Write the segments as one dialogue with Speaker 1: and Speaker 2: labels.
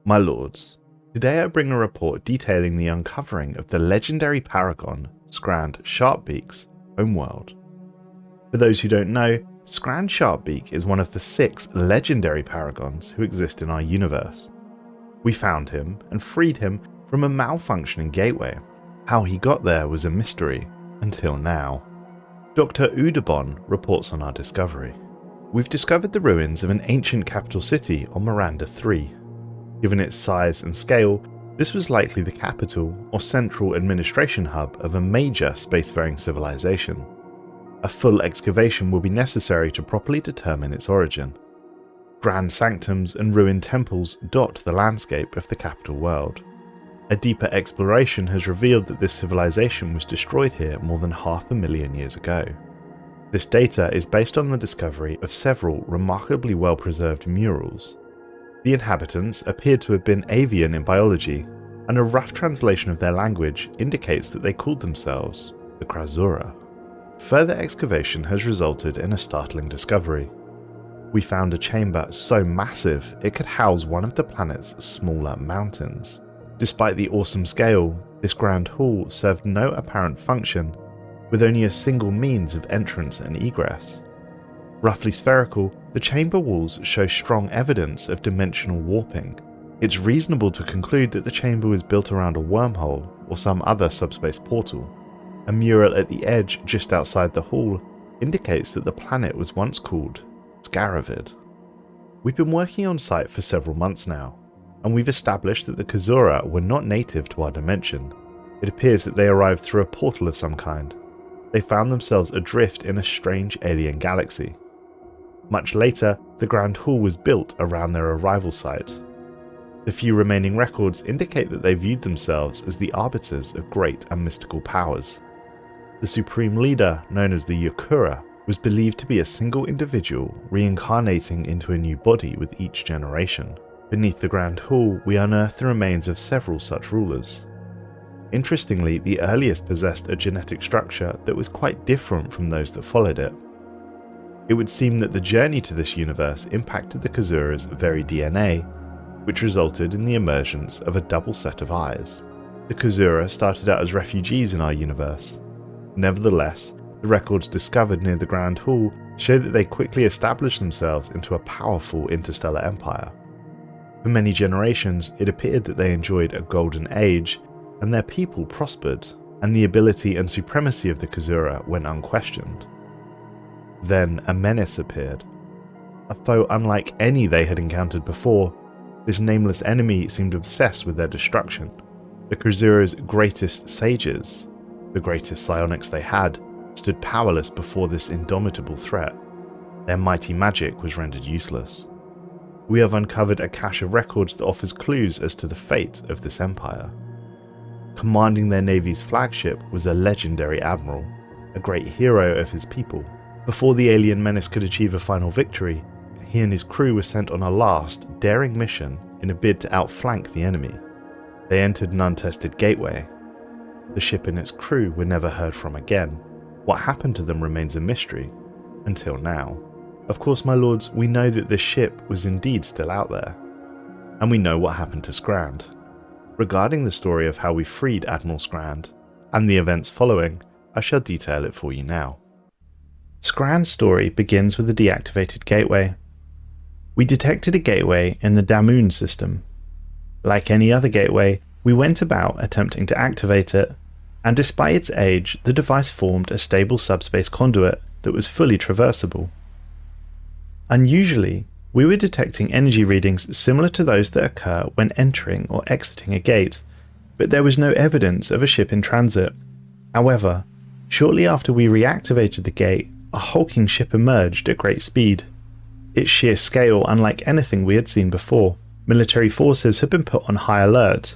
Speaker 1: My lords, today I bring a report detailing the uncovering of the legendary Paragon, Skrand Shartpbeaks, homeworld. For those who don't know, Skrand Shartpbeak is one of the 6 legendary Paragons who exist in our universe. We found him and freed him from a malfunctioning gateway. How he got there was a mystery, until now. Dr. Udabon reports on our discovery. We've discovered the ruins of an ancient capital city on Miranda 3. Given its size and scale, this was likely the capital or central administration hub of a major spacefaring civilization. A full excavation will be necessary to properly determine its origin. Grand sanctums and ruined temples dot the landscape of the capital world. A deeper exploration has revealed that this civilization was destroyed here more than 500,000 years ago. This data is based on the discovery of several remarkably well-preserved murals. The inhabitants appeared to have been avian in biology, and a rough translation of their language indicates that they called themselves the Kazora. Further excavation has resulted in a startling discovery. We found a chamber so massive it could house one of the planet's smaller mountains. Despite the awesome scale, this grand hall served no apparent function, with only a single means of entrance and egress. Roughly spherical, the chamber walls show strong evidence of dimensional warping. It's reasonable to conclude that the chamber was built around a wormhole or some other subspace portal. A mural at the edge just outside the hall indicates that the planet was once called Skravird. We've been working on site for several months now, and we've established that the Kazora were not native to our dimension. It appears that they arrived through a portal of some kind. They found themselves adrift in a strange alien galaxy. Much later, the Grand Hall was built around their arrival site. The few remaining records indicate that they viewed themselves as the arbiters of great and mystical powers. The supreme leader, known as the Yakura, was believed to be a single individual reincarnating into a new body with each generation. Beneath the Grand Hall, we unearthed the remains of several such rulers. Interestingly, the earliest possessed a genetic structure that was quite different from those that followed it. It would seem that the journey to this universe impacted the Kazora's very DNA, which resulted in the emergence of a double set of eyes. The Kazora started out as refugees in our universe. Nevertheless, the records discovered near the Grand Hall show that they quickly established themselves into a powerful interstellar empire. For many generations, it appeared that they enjoyed a golden age, and their people prospered, and the ability and supremacy of the Kazora went unquestioned. Then a menace appeared. A foe unlike any they had encountered before, this nameless enemy seemed obsessed with their destruction. The Kazora's greatest sages, the greatest psionics they had, stood powerless before this indomitable threat. Their mighty magic was rendered useless. We have uncovered a cache of records that offers clues as to the fate of this empire. Commanding their navy's flagship was a legendary admiral, a great hero of his people. Before the alien menace could achieve a final victory, he and his crew were sent on a last, daring mission in a bid to outflank the enemy. They entered an untested gateway. The ship and its crew were never heard from again. What happened to them remains a mystery, until now. Of course, my lords, we know that this ship was indeed still out there, and we know what happened to Skrand. Regarding the story of how we freed Admiral Skrand, and the events following, I shall detail it for you now. Skrand's story begins with a deactivated gateway. We detected a gateway in the Damoon system. Like any other gateway, we went about attempting to activate it, and despite its age, the device formed a stable subspace conduit that was fully traversable. Unusually, we were detecting energy readings similar to those that occur when entering or exiting a gate, but there was no evidence of a ship in transit. However, shortly after we reactivated the gate, a hulking ship emerged at great speed. Its sheer scale unlike anything we had seen before. Military forces had been put on high alert.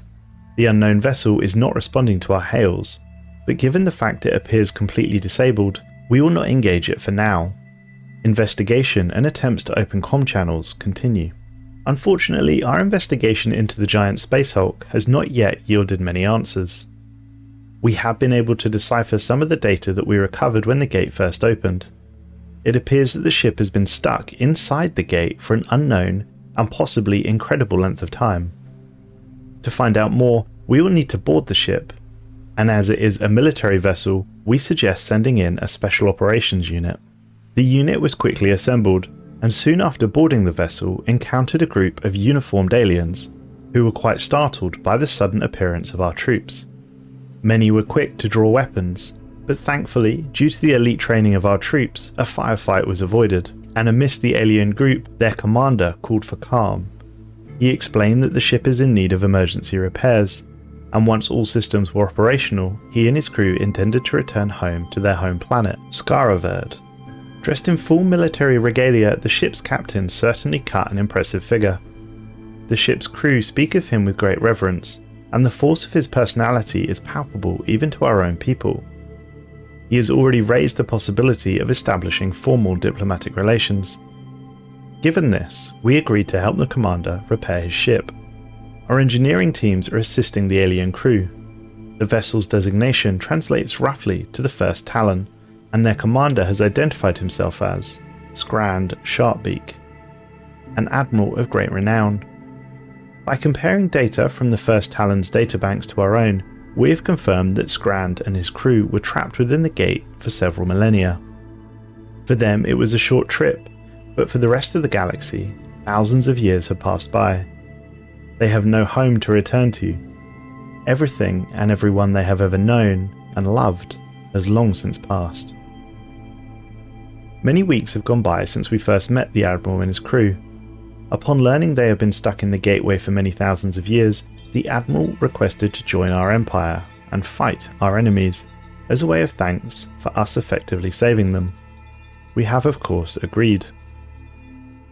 Speaker 1: The unknown vessel is not responding to our hails, but given the fact it appears completely disabled, we will not engage it for now. Investigation and attempts to open comm channels continue. Unfortunately, our investigation into the giant space hulk has not yet yielded many answers. We have been able to decipher some of the data that we recovered when the gate first opened. It appears that the ship has been stuck inside the gate for an unknown and possibly incredible length of time. To find out more, we will need to board the ship, and as it is a military vessel, we suggest sending in a special operations unit. The unit was quickly assembled, and soon after boarding the vessel encountered a group of uniformed aliens, who were quite startled by the sudden appearance of our troops. Many were quick to draw weapons, but thankfully, due to the elite training of our troops, a firefight was avoided, and amidst the alien group, their commander called for calm. He explained that the ship is in need of emergency repairs, and once all systems were operational, he and his crew intended to return home to their home planet, Skravird. Dressed in full military regalia, the ship's captain certainly cut an impressive figure. The ship's crew speak of him with great reverence, and the force of his personality is palpable even to our own people. He has already raised the possibility of establishing formal diplomatic relations. Given this, we agreed to help the commander repair his ship. Our engineering teams are assisting the alien crew. The vessel's designation translates roughly to the first Talon, and their commander has identified himself as Skrand Shartpbeaks, an admiral of great renown. By comparing data from the first Talon's databanks to our own, we have confirmed that Skrand and his crew were trapped within the gate for several millennia. For them it was a short trip, but for the rest of the galaxy, thousands of years have passed by. They have no home to return to. Everything and everyone they have ever known and loved has long since passed. Many weeks have gone by since we first met the Admiral and his crew. Upon learning they have been stuck in the gateway for many thousands of years, the Admiral requested to join our empire and fight our enemies as a way of thanks for us effectively saving them. We have of course agreed.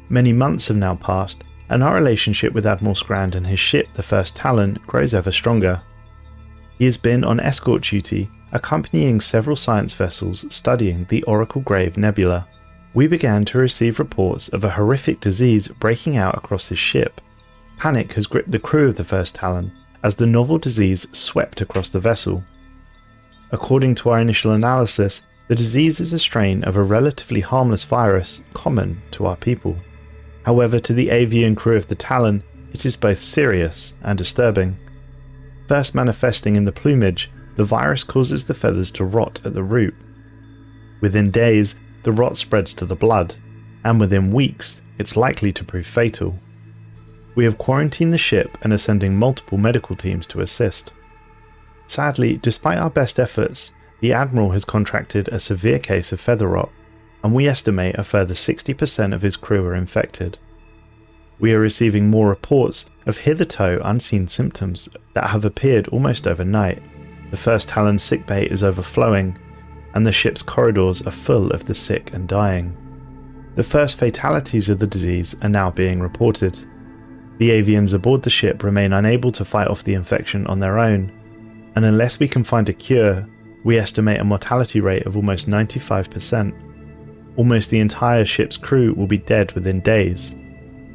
Speaker 1: Many months have now passed, and our relationship with Admiral Skrand and his ship, the first Talon, grows ever stronger. He has been on escort duty, accompanying several science vessels studying the Oracle Grave Nebula. We began to receive reports of a horrific disease breaking out across his ship. Panic has gripped the crew of the first Talon as the novel disease swept across the vessel. According to our initial analysis, the disease is a strain of a relatively harmless virus common to our people. However, to the avian crew of the Talon, it is both serious and disturbing. First manifesting in the plumage, the virus causes the feathers to rot at the root. Within days, the rot spreads to the blood, and within weeks, it's likely to prove fatal. We have quarantined the ship and are sending multiple medical teams to assist. Sadly, despite our best efforts, the Admiral has contracted a severe case of feather rot, and we estimate a further 60% of his crew are infected. We are receiving more reports of hitherto unseen symptoms that have appeared almost overnight. The first Talon's sickbay is overflowing, and the ship's corridors are full of the sick and dying. The first fatalities of the disease are now being reported. The avians aboard the ship remain unable to fight off the infection on their own, and unless we can find a cure, we estimate a mortality rate of almost 95%. Almost the entire ship's crew will be dead within days.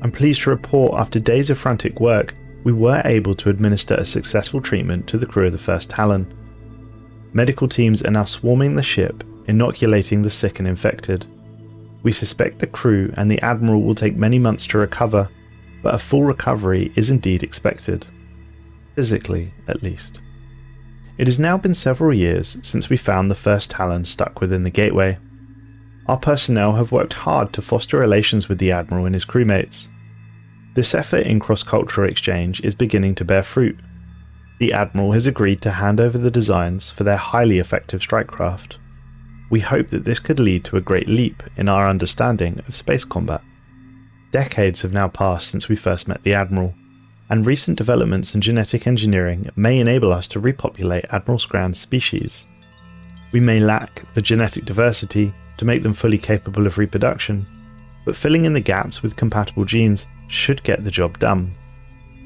Speaker 1: I'm pleased to report after days of frantic work, we were able to administer a successful treatment to the crew of the first Talon. Medical teams are now swarming the ship, inoculating the sick and infected. We suspect the crew and the Admiral will take many months to recover, but a full recovery is indeed expected. Physically, at least. It has now been several years since we found the first Talon stuck within the gateway. Our personnel have worked hard to foster relations with the Admiral and his crewmates. This effort in cross-cultural exchange is beginning to bear fruit. The Admiral has agreed to hand over the designs for their highly effective strike craft. We hope that this could lead to a great leap in our understanding of space combat. Decades have now passed since we first met the Admiral, and recent developments in genetic engineering may enable us to repopulate Admiral Skrand's species. We may lack the genetic diversity to make them fully capable of reproduction, but filling in the gaps with compatible genes should get the job done.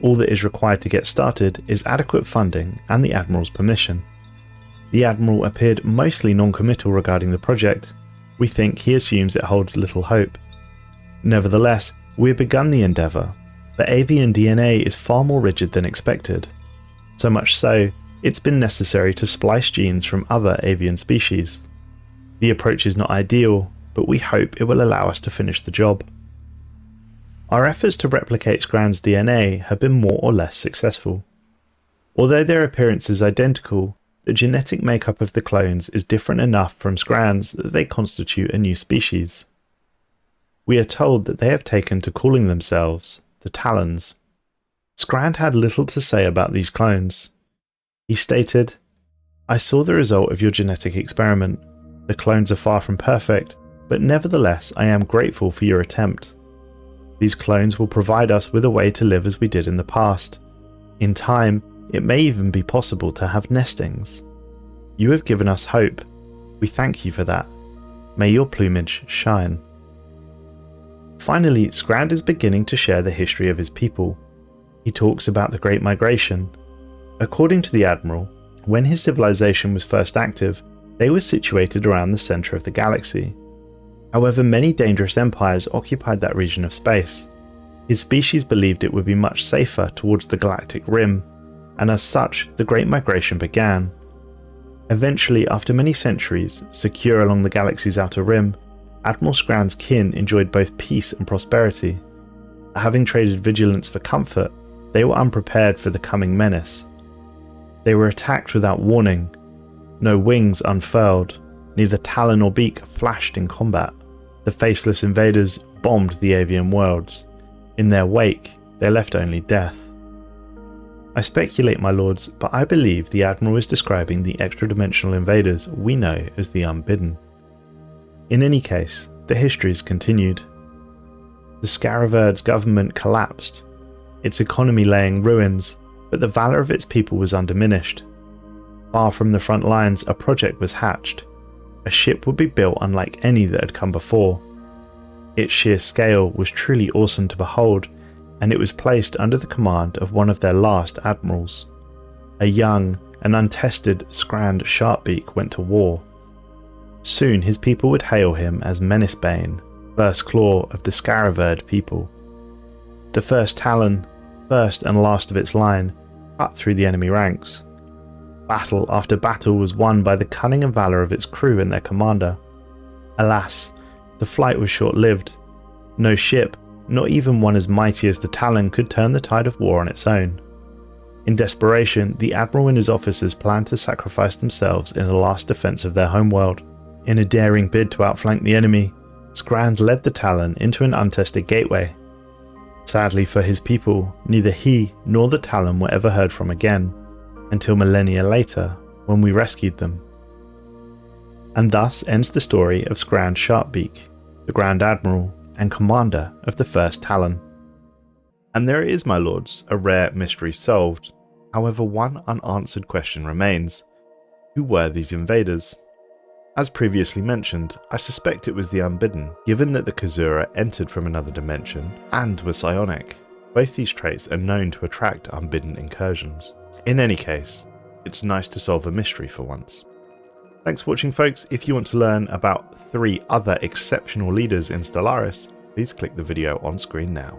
Speaker 1: All that is required to get started is adequate funding and the Admiral's permission. The Admiral appeared mostly non-committal regarding the project. We think he assumes it holds little hope. Nevertheless, we have begun the endeavour. The avian DNA is far more rigid than expected. So much so, it's been necessary to splice genes from other avian species. The approach is not ideal, but we hope it will allow us to finish the job. Our efforts to replicate Skrand's DNA have been more or less successful. Although their appearance is identical, the genetic makeup of the clones is different enough from Skrands that they constitute a new species. We are told that they have taken to calling themselves the Talons. Skrand had little to say about these clones. He stated, "I saw the result of your genetic experiment. The clones are far from perfect, but nevertheless I am grateful for your attempt. These clones will provide us with a way to live as we did in the past. In time, it may even be possible to have nestings. You have given us hope. We thank you for that. May your plumage shine." Finally, Skrand is beginning to share the history of his people. He talks about the Great Migration. According to the Admiral, when his civilization was first active, they were situated around the centre of the galaxy. However, many dangerous empires occupied that region of space. His species believed it would be much safer towards the galactic rim, and as such, the Great Migration began. Eventually, after many centuries, secure along the galaxy's outer rim, Admiral Skrand's kin enjoyed both peace and prosperity. Having traded vigilance for comfort, they were unprepared for the coming menace. They were attacked without warning. No wings unfurled, neither talon or beak flashed in combat. The faceless invaders bombed the avian worlds. In their wake, they left only death. I speculate, my lords, but I believe the Admiral is describing the extra-dimensional invaders we know as the Unbidden. In any case, the histories continued. The Skravird's government collapsed, its economy laying ruins, but the valour of its people was undiminished. Far from the front lines, a project was hatched. A ship would be built unlike any that had come before. Its sheer scale was truly awesome to behold, and it was placed under the command of one of their last admirals. A young and untested Skrand Shartpbeak went to war. Soon his people would hail him as Menacebane, first claw of the Skravird people. The first Talon, first and last of its line, cut through the enemy ranks. Battle after battle was won by the cunning and valour of its crew and their commander. Alas, the flight was short-lived. No ship, not even one as mighty as the Talon, could turn the tide of war on its own. In desperation, the Admiral and his officers planned to sacrifice themselves in the last defence of their homeworld. In a daring bid to outflank the enemy, Skrand led the Talon into an untested gateway. Sadly for his people, neither he nor the Talon were ever heard from again, until millennia later, when we rescued them. And thus ends the story of Skrand Shartpbeak, the Grand Admiral and commander of the first Talon. And there it is, my lords, a rare mystery solved. However, one unanswered question remains. Who were these invaders? As previously mentioned, I suspect it was the Unbidden, given that the Kazora entered from another dimension and were psionic. Both these traits are known to attract Unbidden incursions. In any case, it's nice to solve a mystery for once. Thanks for watching, folks. If you want to learn about 3 other exceptional leaders in Stellaris, please click the video on screen now.